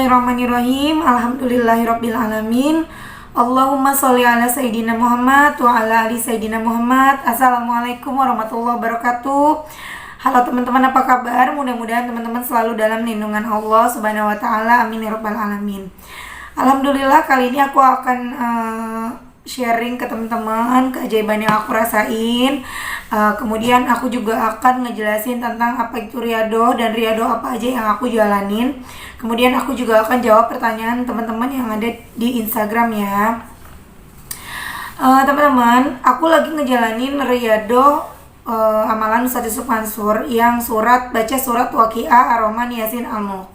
Bismillahirrahmanirrahim. Alhamdulillahirrabbilalamin. Allahumma sholli ala Sayyidina Muhammad wa ala ali Sayyidina Muhammad. Assalamualaikum warahmatullahi wabarakatuh. Halo teman-teman, apa kabar? Mudah-mudahan teman-teman selalu dalam lindungan Allah Subhanahu wa taala. Amin ya rabbal alamin. Alhamdulillah, kali ini aku akan sharing ke teman-teman keajaiban yang aku rasain. Kemudian aku juga akan ngejelasin tentang apa itu riyadhah dan riyadhah apa aja yang aku jalanin. Kemudian aku juga akan jawab pertanyaan teman-teman yang ada di Instagram ya. Teman-teman, aku lagi ngejalanin riyadhah amalan Ustaz Yusuf Mansur yang baca surat Waqiah, Ar-Rahman, Yasin, Al-Mulk.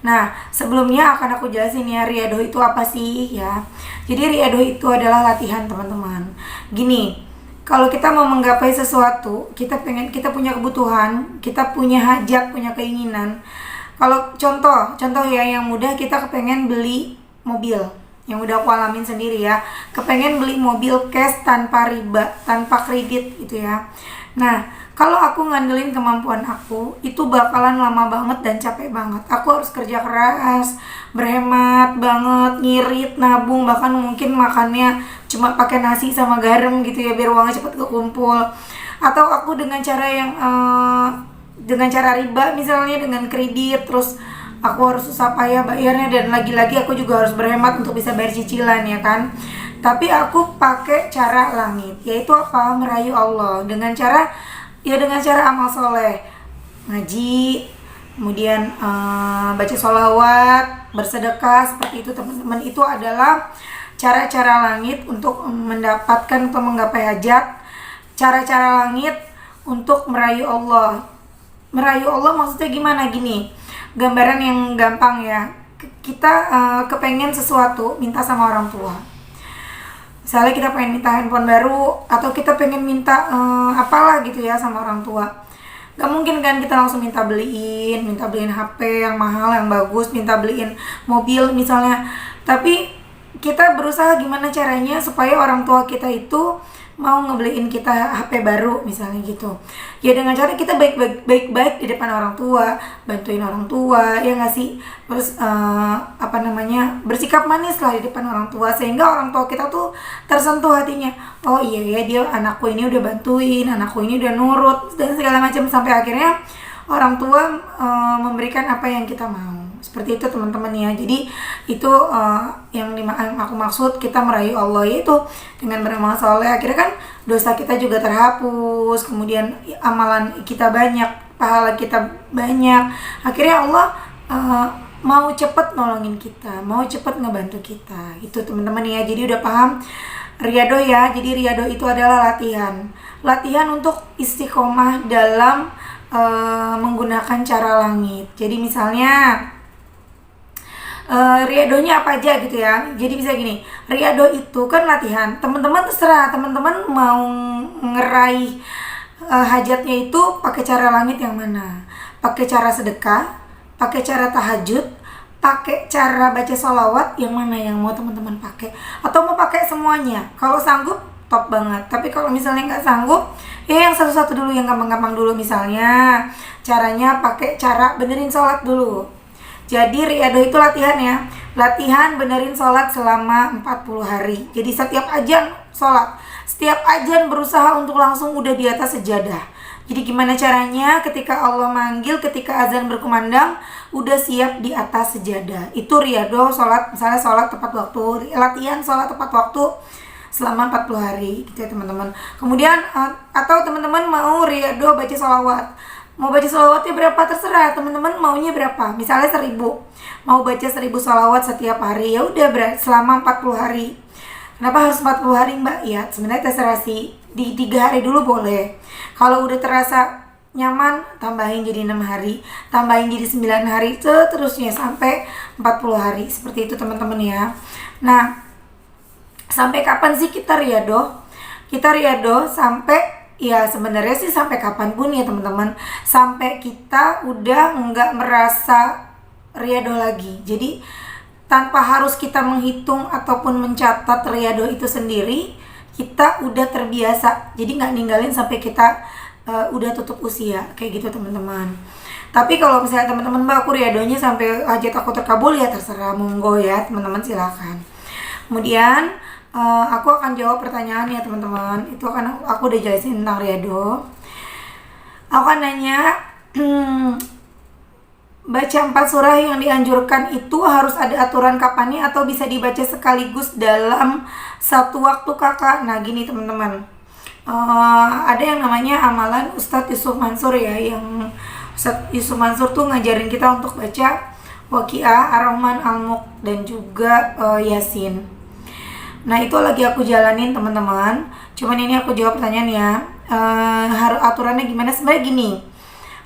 Nah, sebelumnya akan aku jelasin ya riyadhah itu apa sih ya. Jadi riyadhah itu adalah latihan teman-teman. Gini, kalau kita mau menggapai sesuatu, kita punya kebutuhan, kita punya hajat, punya keinginan. Kalau contoh ya yang mudah, kita kepengen beli mobil, yang udah aku alamin sendiri ya. Kepengen beli mobil cash tanpa riba, tanpa kredit gitu ya. Nah, kalau aku ngandelin kemampuan aku, itu bakalan lama banget dan capek banget. Aku harus kerja keras, berhemat banget, ngirit, nabung, bahkan mungkin makannya cuma pakai nasi sama garam gitu ya, biar uangnya cepat kekumpul. Atau aku dengan cara yang dengan cara riba, misalnya dengan kredit, terus aku harus susah payah bayarnya, dan lagi-lagi aku juga harus berhemat untuk bisa bayar cicilan ya kan. Tapi aku pakai cara langit, yaitu apa? Merayu Allah dengan cara amal soleh, ngaji, kemudian baca sholawat, bersedekah, seperti itu teman-teman. Itu adalah cara-cara langit untuk mendapatkan atau menggapai hajat. Cara-cara langit untuk merayu Allah. Merayu Allah maksudnya gimana? Gini, gambaran yang gampang ya. Kita kepengen sesuatu, minta sama orang tua. Misalnya kita pengen minta handphone baru, atau kita pengen minta apalah gitu ya sama orang tua. Gak mungkin kan kita langsung minta beliin HP yang mahal, yang bagus, minta beliin mobil misalnya. Tapi kita berusaha gimana caranya supaya orang tua kita itu mau ngebeliin kita HP baru misalnya gitu. Ya dengan cara kita baik-baik di depan orang tua, bantuin orang tua, ya nggak sih? Terus bersikap manis lah di depan orang tua, sehingga orang tua kita tuh tersentuh hatinya. Oh iya ya, dia anakku ini udah bantuin, anakku ini udah nurut dan segala macam, sampai akhirnya orang tua memberikan apa yang kita mau. Seperti itu teman-teman ya. Jadi itu yang aku maksud kita merayu Allah, yaitu dengan beramal soleh. Akhirnya kan dosa kita juga terhapus, kemudian amalan kita banyak, pahala kita banyak. Akhirnya Allah mau cepet nolongin kita, mau cepet ngebantu kita. Itu teman-teman ya. Jadi udah paham riyadhah ya. Jadi riyadhah itu adalah latihan untuk istiqomah dalam menggunakan cara langit. Jadi misalnya riyadhahnya apa aja gitu ya. Jadi bisa gini, riyadhah itu kan latihan. Teman-teman terserah, teman-teman mau ngeraih hajatnya itu pakai cara langit yang mana? Pakai cara sedekah, pakai cara tahajud, pakai cara baca sholawat, yang mana yang mau teman-teman pakai? Atau mau pakai semuanya? Kalau sanggup top banget. Tapi kalau misalnya nggak sanggup, ya yang satu-satu dulu, yang gampang-gampang dulu. Misalnya caranya pakai cara benerin sholat dulu. Jadi riyadhah itu latihan ya. Latihan benerin sholat selama 40 hari. Jadi setiap azan sholat, setiap azan berusaha untuk langsung udah di atas sejadah. Jadi gimana caranya? Ketika Allah manggil, ketika azan berkumandang, udah siap di atas sejadah. Itu riyadhah sholat. Misalnya sholat tepat waktu, latihan sholat tepat waktu selama 40 hari gitu ya teman-teman. Kemudian atau teman-teman mau riyadhah baca sholawat. Mau baca sholawatnya berapa? Terserah teman-teman maunya berapa. Misalnya 1000. Mau baca 1000 sholawat setiap hari, ya udah selama 40 hari. Kenapa harus 40 hari Mbak? Ya sebenarnya terserah sih. Di 3 hari dulu boleh. Kalau udah terasa nyaman, tambahin jadi 6 hari, tambahin jadi 9 hari, seterusnya sampai 40 hari. Seperti itu teman-teman ya. Nah, sampai kapan sih kita riyadhah? Kita riyadhah sampai, ya sebenarnya sih sampai kapanpun ya teman-teman, sampai kita udah nggak merasa riyadhah lagi. Jadi tanpa harus kita menghitung ataupun mencatat riyadhah itu sendiri, kita udah terbiasa. Jadi nggak ninggalin sampai kita udah tutup usia, kayak gitu teman-teman. Tapi kalau misalnya teman-teman Mbak, aku riadonya sampai hajat aku terkabul, ya terserah, monggo ya teman-teman, silakan. Kemudian aku akan jawab pertanyaan ya teman-teman. Itu akan aku udah jelasin tentang riado. Aku akan nanya, baca 4 surah yang dianjurkan itu harus ada aturan kapannya atau bisa dibaca sekaligus dalam satu waktu kakak? Nah gini teman-teman, ada yang namanya amalan Ustadz Yusuf Mansur ya, yang Ustadz Yusuf Mansur tuh ngajarin kita untuk baca Waqiah, Ar-Rahman, Al-Mulk, dan juga Yasin. Nah itu lagi aku jalanin teman-teman. Cuman ini aku jawab pertanyaannya, aturannya gimana? Sebenarnya gini,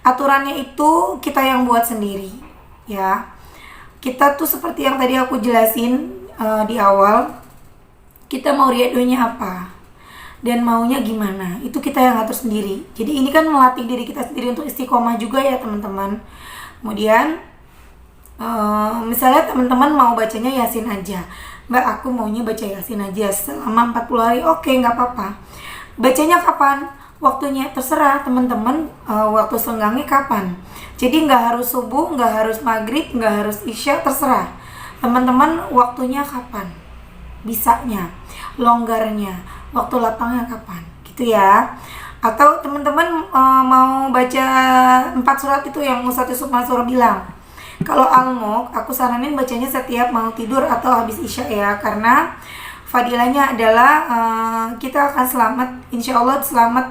aturannya itu kita yang buat sendiri ya. Kita tuh seperti yang tadi aku jelasin di awal, kita mau riadonya apa dan maunya gimana, itu kita yang atur sendiri. Jadi ini kan melatih diri kita sendiri untuk istiqomah juga ya teman-teman. Kemudian misalnya teman-teman mau bacanya Yasin aja, Mbak aku maunya baca Yasin aja selama 40 hari, oke nggak apa-apa. Bacanya kapan? Waktunya terserah teman-teman, waktu senggangnya kapan. Jadi nggak harus subuh, nggak harus maghrib, nggak harus isya, terserah teman-teman waktunya kapan, bisanya, longgarnya, waktu lapangnya kapan gitu ya. Atau teman-teman mau baca 4 surat itu yang Ustadz Yusuf Mansur bilang, kalau Al-Mulk aku saranin bacanya setiap mau tidur atau habis isya ya, karena fadilahnya adalah kita akan selamat, insya Allah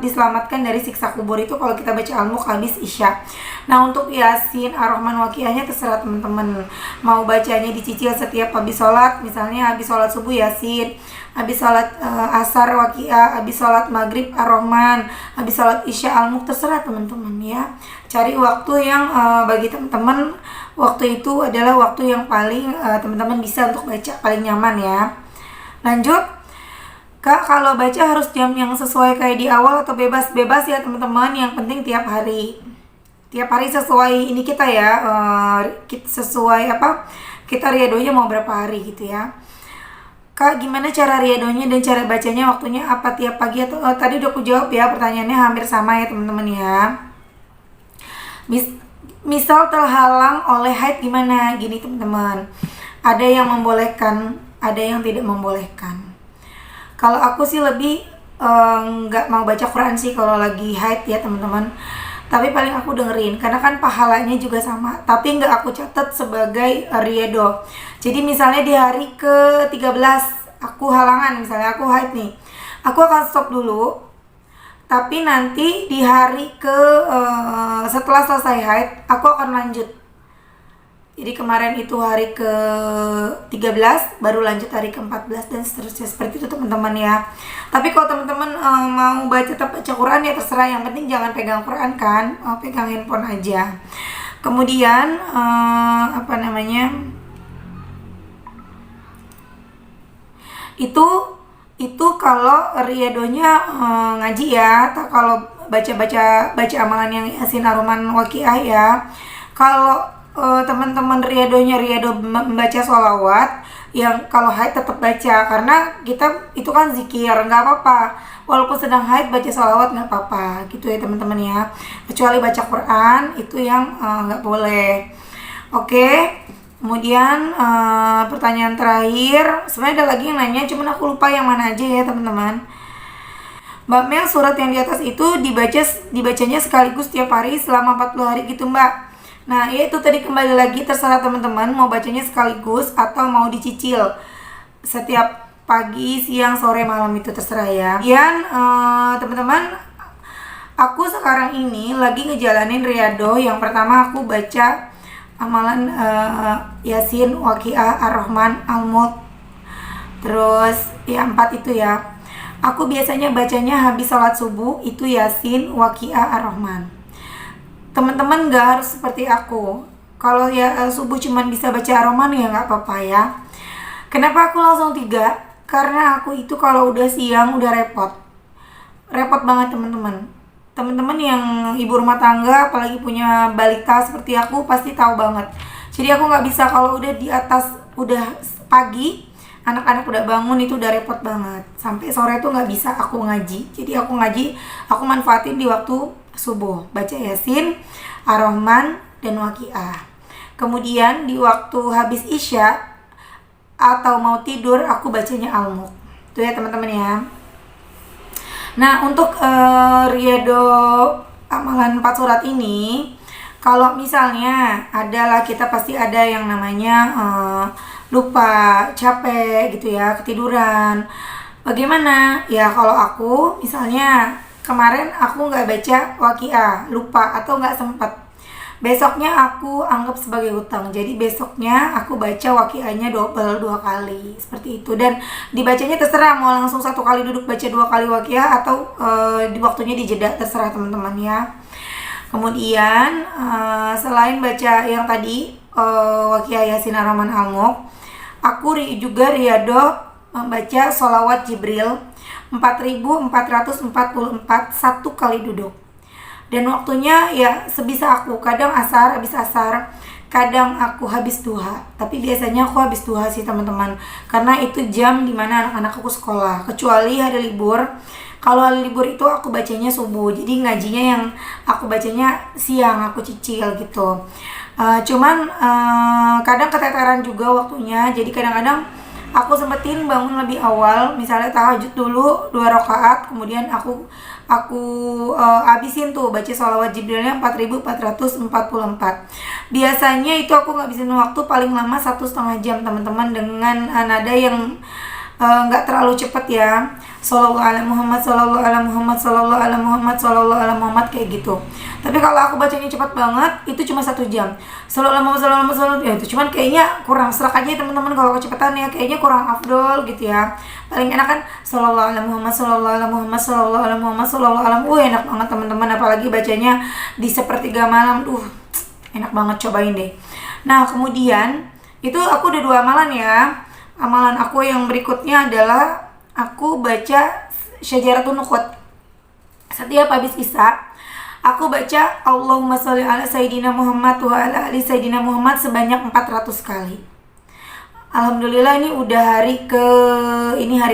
diselamatkan dari siksa kubur itu kalau kita baca Al-Mulk habis isya. Nah untuk Yasin, Ar-Rahman, Waqiahnya terserah teman-teman, mau bacanya dicicil setiap habis sholat, misalnya habis sholat subuh Yasin, habis sholat asar Waqiah, habis sholat maghrib Ar-Rahman, habis sholat isya Al-Mulk, terserah teman-teman ya. Cari waktu yang bagi teman-teman waktu itu adalah waktu yang paling teman-teman bisa untuk baca, paling nyaman ya. Lanjut, Kak, kalau baca harus jam yang sesuai kayak di awal atau bebas-bebas ya teman-teman, yang penting tiap hari sesuai ini kita ya, sesuai apa, kita riadonya mau berapa hari gitu ya. Kak, gimana cara riadonya dan cara bacanya, waktunya apa, tiap pagi atau tadi udah aku jawab ya, pertanyaannya hampir sama ya teman-teman ya. Misal terhalang oleh haid gimana? Gini teman-teman, ada yang membolehkan, ada yang tidak membolehkan. Kalau aku sih lebih nggak mau baca Quran sih kalau lagi haid ya teman-teman. Tapi paling aku dengerin, karena kan pahalanya juga sama. Tapi nggak aku catat sebagai riado. Jadi misalnya di hari ke-13 aku halangan, misalnya aku haid nih, aku akan stop dulu. Tapi nanti di hari setelah selesai haid aku akan lanjut. Jadi kemarin itu hari ke-13, baru lanjut hari ke-14 dan seterusnya, seperti itu teman-teman ya. Tapi kalau teman-teman mau tetap baca Quran ya terserah, yang penting jangan pegang Quran kan, pegang handphone aja. Kemudian itu kalau riadonya ngaji ya, atau kalau baca amalan yang Yasin, Ar-Rahman, Waqiah ya. Kalau teman-teman riado membaca sholawat, yang kalau haid tetap baca, karena kita itu kan zikir, nggak apa-apa walaupun sedang haid baca sholawat, nggak apa-apa gitu ya teman-teman ya, kecuali baca Quran itu yang nggak boleh. Oke. Kemudian pertanyaan terakhir, sebenarnya ada lagi yang nanya, cuman aku lupa yang mana aja ya teman-teman. Mbak Mel, surat yang di atas itu dibacanya sekaligus tiap hari selama 40 hari gitu Mbak? Nah ya itu tadi, kembali lagi terserah teman-teman mau bacanya sekaligus atau mau dicicil setiap pagi, siang, sore, malam, itu terserah ya. Kemudian teman-teman, aku sekarang ini lagi ngejalanin riado. Yang pertama aku baca amalan Yasin, Waqiah, Ar-Rahman, Al-Mulk, terus ya 4 itu ya. Aku biasanya bacanya habis sholat subuh itu Yasin, Waqiah, Ar-Rahman. Teman-teman gak harus seperti aku. Kalau ya subuh cuman bisa baca Ar-Rahman ya nggak apa-apa ya. Kenapa aku langsung 3? Karena aku itu kalau udah siang udah repot banget teman-teman. Teman-teman yang ibu rumah tangga apalagi punya balita seperti aku pasti tahu banget. Jadi aku nggak bisa kalau udah di atas, udah pagi anak-anak udah bangun itu udah repot banget. Sampai sore tuh nggak bisa aku ngaji. Jadi aku ngaji, aku manfaatin di waktu subuh, baca Yasin, Ar-Rahman, dan Waqiah. Kemudian di waktu habis Isya atau mau tidur aku bacanya Al-Mulk. Itu ya teman-teman ya. Nah, untuk riyado amalan 4 surat ini, kalau misalnya adalah kita pasti ada yang namanya lupa, capek gitu ya, ketiduran. Bagaimana? Ya kalau aku misalnya kemarin aku nggak baca Waqiah, lupa atau nggak sempat. Besoknya aku anggap sebagai hutang. Jadi besoknya aku baca Waqiahnya double 2 kali. Seperti itu. Dan dibacanya terserah mau langsung 1 kali duduk baca 2 kali Waqiah atau di waktunya dijeda, terserah teman-teman ya. Kemudian selain baca yang tadi Waqiah, Yasin, Ar-Rahman, Al-Mulk, aku juga riyado membaca sholawat Jibril 4444 1 kali duduk. Dan waktunya ya sebisa aku, kadang habis asar, kadang aku habis duha. Tapi biasanya aku habis duha sih teman-teman, karena itu jam dimana anak-anak aku sekolah. Kecuali hari libur, kalau hari libur itu aku bacanya subuh, jadi ngajinya yang aku bacanya siang, aku cicil gitu. Cuman kadang keteteran juga waktunya, jadi kadang-kadang aku sempetin bangun lebih awal, misalnya tahajud dulu 2 rakaat, kemudian aku habisin tuh baca sholawat Jibrilnya 4444. Biasanya itu aku ngabisin waktu paling lama 1,5 jam teman-teman, dengan nada yang nggak terlalu cepet ya. Shallallahu ala Muhammad, shallallahu ala Muhammad, shallallahu ala Muhammad, shallallahu ala Muhammad, kayak gitu. Tapi kalau aku bacanya cepat banget, itu cuma 1 jam. Shallallahu ala Muhammad, shallallahu ala Muhammad, ya itu cuman kayaknya kurang serak aja teman-teman kalau kecepatan ya, kayaknya kurang afdol gitu ya. Paling enak kan shallallahu ala Muhammad, shallallahu ala Muhammad, shallallahu ala Muhammad, shallallahu ala Muhammad. Enak banget teman-teman, apalagi bacanya di sepertiga malam. Enak banget, cobain deh. Nah, kemudian itu aku udah 2 amalan ya. Amalan aku yang berikutnya adalah aku baca Syajaratun Nuqut. Setiap habis Isya, aku baca Allahumma sholli ala Sayyidina Muhammad wa ala ali Sayyidina Muhammad sebanyak 400 kali. Alhamdulillah ini udah hari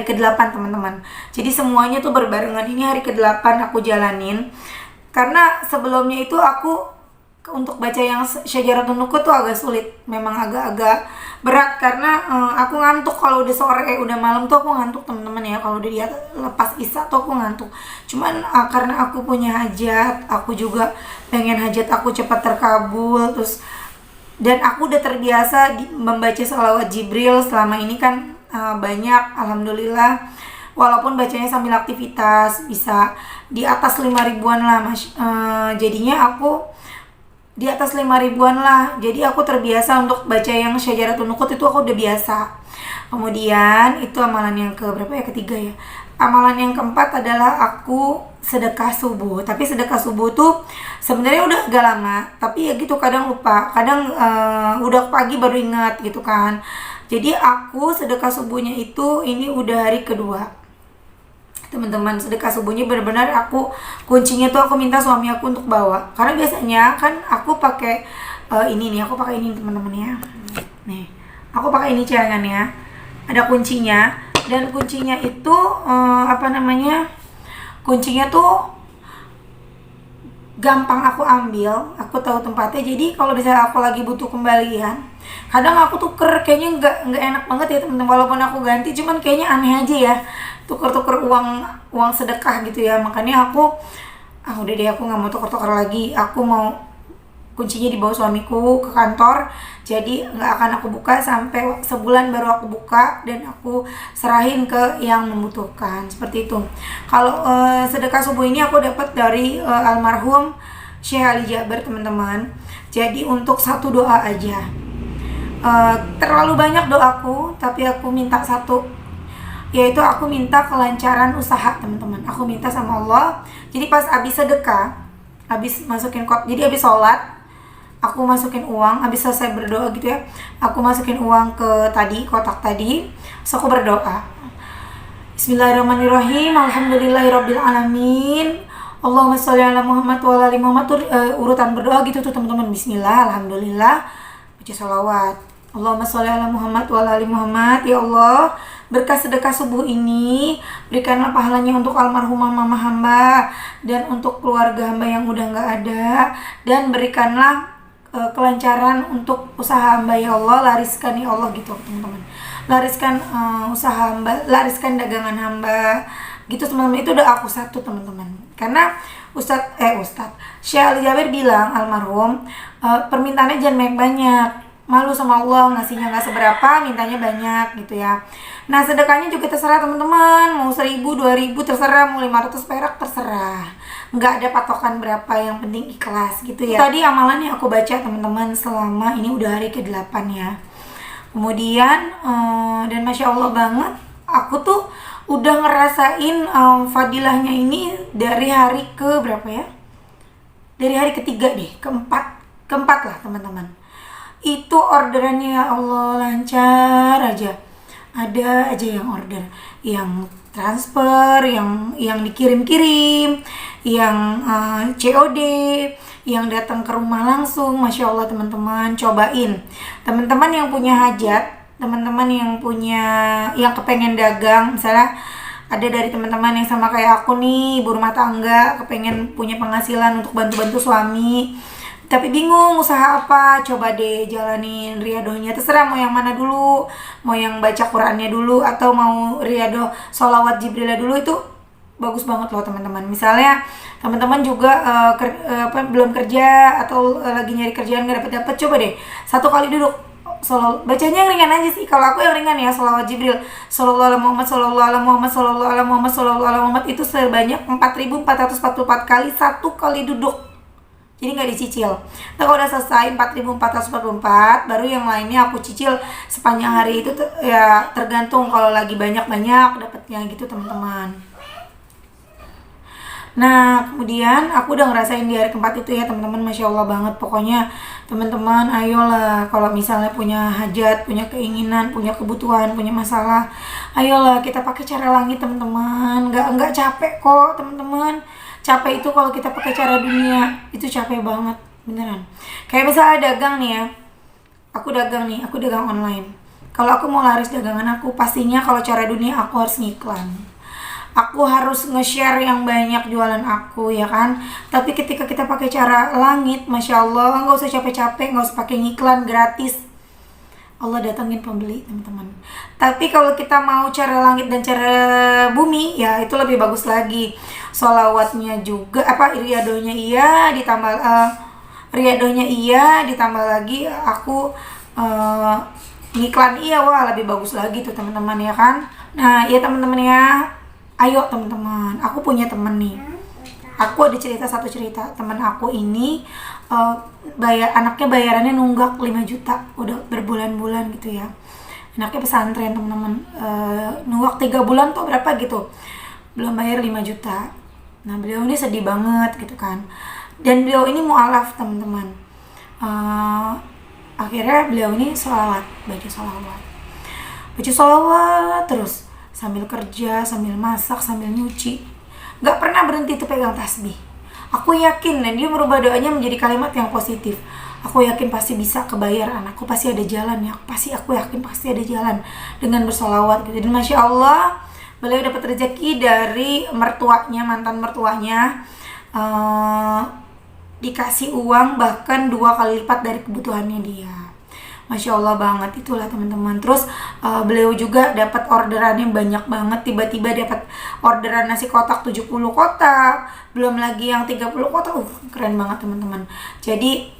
ke-8 teman-teman. Jadi semuanya tuh berbarengan. Ini hari ke-8 aku jalanin. Karena sebelumnya itu aku untuk baca yang Syajaratun Nuqut tuh agak sulit. Memang agak-agak berat karena aku ngantuk kalau udah sore, udah malam tuh aku ngantuk teman-teman ya. Kalau udah lepas Isya tuh aku ngantuk. Cuman karena aku punya hajat, aku juga pengen hajat aku cepat terkabul, dan aku udah terbiasa membaca sholawat Jibril selama ini kan banyak, alhamdulillah. Walaupun bacanya sambil aktivitas bisa di atas 5 ribuan lah, jadinya aku di atas 5 ribuan lah. Jadi aku terbiasa untuk baca yang Syajaratun Nuqut, itu aku udah biasa. Kemudian itu amalan yang ketiga ya. Amalan yang keempat adalah aku sedekah subuh. Tapi sedekah subuh tuh sebenarnya udah agak lama, tapi ya gitu kadang lupa, kadang udah pagi baru ingat gitu kan. Jadi aku sedekah subuhnya itu ini udah hari kedua. Teman-teman, sedekah subuhnya benar-benar aku kuncinya tuh aku minta suami aku untuk bawa, karena biasanya kan aku pakai aku pakai ini teman-teman ya. Nih, aku pakai ini celengannya, ada kuncinya, dan kuncinya itu kuncinya tuh gampang aku ambil, aku tahu tempatnya. Jadi kalau misalnya aku lagi butuh kembalian, kadang aku tuker, kayaknya nggak enak banget ya teman-teman, walaupun aku ganti, cuman kayaknya aneh aja ya tuker-tuker uang sedekah gitu ya. Makanya aku udah deh, aku nggak mau tuker-tuker lagi, aku mau kuncinya dibawa suamiku ke kantor, jadi nggak akan aku buka sampai sebulan baru aku buka dan aku serahin ke yang membutuhkan, seperti itu. Kalau sedekah subuh ini aku dapat dari almarhum Syekh Ali Jaber teman-teman. Jadi untuk 1 doa aja, terlalu banyak doaku, tapi aku minta 1, yaitu aku minta kelancaran usaha teman-teman. Aku minta sama Allah, jadi pas habis sedekah, habis masukin jadi habis sholat, aku masukin uang, habis selesai berdoa gitu ya, aku masukin uang ke kotak tadi, terus aku berdoa, Bismillahirrahmanirrahim, Alhamdulillahirabbil alamin, Allahumma sholli ala Muhammad wa ala ali Muhammad, urutan berdoa gitu tuh teman-teman. Bismillah, alhamdulillah, baca sholawat, Allahumma sholli ala Muhammad wa ala ali Muhammad, ya Allah berkah sedekah subuh ini berikanlah pahalanya untuk almarhumah mama hamba dan untuk keluarga hamba yang udah nggak ada, dan berikanlah kelancaran untuk usaha hamba ya Allah, lariskan ya Allah gitu teman-teman, lariskan usaha hamba, lariskan dagangan hamba gitu teman-teman. Itu udah aku satu teman-teman, karena Ustadz Syekh Ali Jabir bilang almarhum, permintaannya jangan banyak-banyak, malu sama Allah ngasihnya nggak seberapa, mintanya banyak gitu ya. Nah sedekahnya juga terserah teman-teman, mau 1.000, 2.000 terserah, mau 500 perak terserah, nggak ada patokan berapa, yang penting ikhlas gitu ya. Tadi amalan yang aku baca teman-teman selama ini udah hari ke-8 ya. Kemudian dan Masya Allah banget, aku tuh udah ngerasain fadilahnya ini dari hari ke berapa ya, dari hari ketiga deh, keempat lah teman-teman. Itu orderannya ya Allah lancar aja, ada aja yang order, yang transfer, yang dikirim-kirim, yang COD, yang datang ke rumah langsung. Masya Allah teman-teman, cobain. Teman-teman yang punya hajat, teman-teman yang kepengen dagang, misalnya ada dari teman-teman yang sama kayak aku nih, ibu rumah tangga, kepengen punya penghasilan untuk bantu-bantu suami, tapi bingung usaha apa, coba deh jalanin riadohnya, terserah mau yang mana dulu, mau yang baca Qurannya dulu atau mau riadoh sholawat Jibril dulu, itu bagus banget loh teman-teman. Misalnya teman-teman juga belum kerja atau lagi nyari kerjaan nggak dapet, coba deh 1 kali duduk bacanya yang ringan aja sih. Kalau aku yang ringan ya, sholawat Jibril, sallallahu alaihi Muhammad, sallallahu alaihi Muhammad, sallallahu alaihi Muhammad, sallallahu alaihi Muhammad, itu sebanyak 4.444 kali 1 kali duduk. Jadi nggak dicicil. Nah kalau udah selesai 4.444, baru yang lainnya aku cicil sepanjang hari itu ya, tergantung kalau lagi banyak dapatnya gitu teman-teman. Nah kemudian aku udah ngerasain di hari keempat itu ya teman-teman, Masya Allah banget. Pokoknya teman-teman ayolah, kalau misalnya punya hajat, punya keinginan, punya kebutuhan, punya masalah, ayolah kita pakai cara langit teman-teman. Nggak capek kok teman-teman. Capek itu kalau kita pakai cara dunia, itu capek banget beneran. Kayak misalnya dagang nih ya, aku dagang online. Kalau aku mau laris dagangan aku, pastinya kalau cara dunia aku harus ngiklan, aku harus nge-share yang banyak jualan aku ya kan. Tapi ketika kita pakai cara langit, Masya Allah, nggak usah capek-capek, nggak usah pakai ngiklan, gratis, Allah datangin pembeli teman-teman. Tapi kalau kita mau cara langit dan cara bumi, ya itu lebih bagus lagi. Sholawatnya juga, riadohnya iya, ditambah lagi aku ngiklan iya, wah lebih bagus lagi tuh teman-teman ya kan. Nah ya teman-teman ya, ayo teman-teman, aku punya temen nih. Aku ada satu cerita, teman aku ini anaknya bayarannya nunggak 5 juta, udah berbulan-bulan gitu ya. Anaknya pesantren teman-teman, nunggak 3 bulan tuh berapa gitu, belum bayar 5 juta. Nah beliau ini sedih banget gitu kan, dan beliau ini mu'alaf teman-teman. Akhirnya beliau ini baca sholawat terus, sambil kerja, sambil masak, sambil nyuci, gak pernah berhenti tuh pegang tasbih. Aku yakin, dan dia merubah doanya menjadi kalimat yang positif. Aku yakin pasti bisa kebayar, anakku pasti ada jalan ya, aku yakin pasti ada jalan dengan bersolawat gitu. Dan Masya Allah, beliau dapat rezeki dari mantan mertuanya, dikasih uang bahkan 2 kali lipat dari kebutuhannya dia. Masya Allah banget, itulah teman-teman. Terus beliau juga dapat orderannya banyak banget, tiba-tiba dapat orderan nasi kotak 70 kotak, belum lagi yang 30 kotak. Keren banget teman-teman. Jadi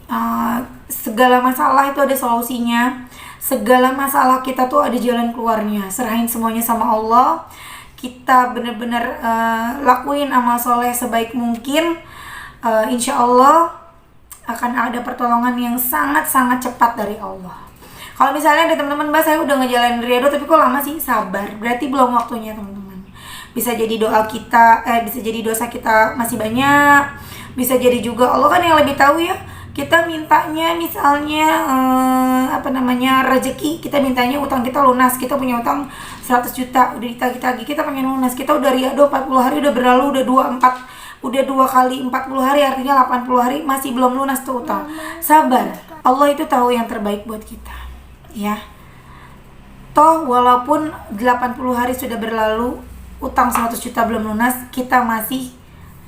segala masalah itu ada solusinya, segala masalah kita tuh ada jalan keluarnya. Serahin semuanya sama Allah, kita benar-benar lakuin amal soleh sebaik mungkin, insya Allah akan ada pertolongan yang sangat-sangat cepat dari Allah. Kalau misalnya ada teman-teman, Mbak saya udah ngejalanin riado tapi kok lama sih, sabar, berarti belum waktunya teman-teman. Bisa jadi bisa jadi dosa kita masih banyak, bisa jadi juga Allah kan yang lebih tahu ya. Kita mintanya misalnya rezeki, kita mintanya utang kita lunas, kita punya utang 100 juta, udah ditagih-tagih, kita pengen lunas, kita udah riado 40 hari udah berlalu, udah 2 kali 40 hari, artinya 80 hari masih belum lunas tuh utang. Sabar, Allah itu tahu yang terbaik buat kita ya. Toh walaupun 80 hari sudah berlalu, utang 100 juta belum lunas, kita masih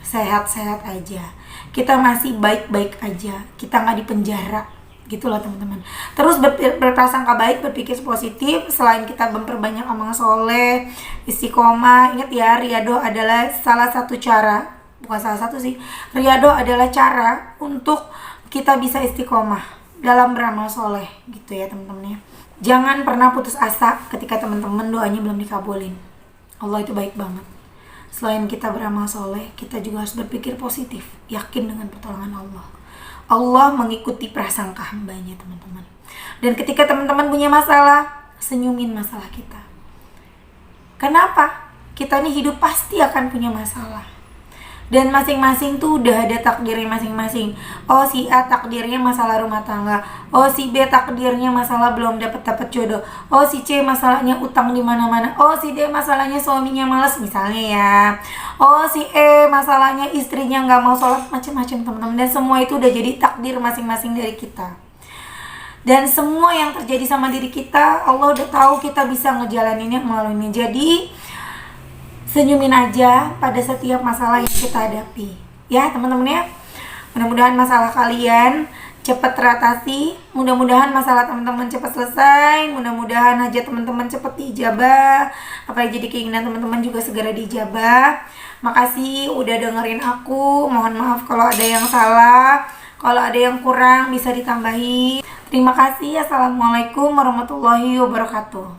sehat-sehat aja, kita masih baik-baik aja, kita nggak di penjara gitu loh teman-teman. Terus berprasangka baik, berpikir positif. Selain kita memperbanyak amal soleh, istiqomah, ingat ya, riyadhah adalah salah satu cara, bukan salah satu sih, riyadhah adalah cara untuk kita bisa istiqomah dalam beramal soleh gitu ya teman-teman ya. Jangan pernah putus asa ketika teman-teman doanya belum dikabulin. Allah itu baik banget. Selain kita beramal soleh, kita juga harus berpikir positif, yakin dengan pertolongan Allah. Allah mengikuti prasangka hambanya teman-teman. Dan ketika teman-teman punya masalah, senyumin masalah kita. Kenapa? Kita ini hidup pasti akan punya masalah. Dan masing-masing tuh udah ada takdirnya masing-masing. Oh si A takdirnya masalah rumah tangga. Oh si B takdirnya masalah belum dapat jodoh. Oh si C masalahnya utang di mana-mana. Oh si D masalahnya suaminya malas misalnya ya. Oh si E masalahnya istrinya nggak mau sholat, macam-macam teman-teman. Dan semua itu udah jadi takdir masing-masing dari kita. Dan semua yang terjadi sama diri kita, Allah udah tahu kita bisa ngejalaninnya melalui ini. Jadi senyumin aja pada setiap masalah yang kita hadapi ya teman-teman ya. Mudah-mudahan masalah kalian cepat teratasi, mudah-mudahan masalah teman-teman cepat selesai, mudah-mudahan hajat teman-teman cepat diijabah, apa yang jadi keinginan teman-teman juga segera diijabah. Makasih udah dengerin aku, mohon maaf kalau ada yang salah, kalau ada yang kurang bisa ditambahi. Terima kasih. Assalamualaikum warahmatullahi wabarakatuh.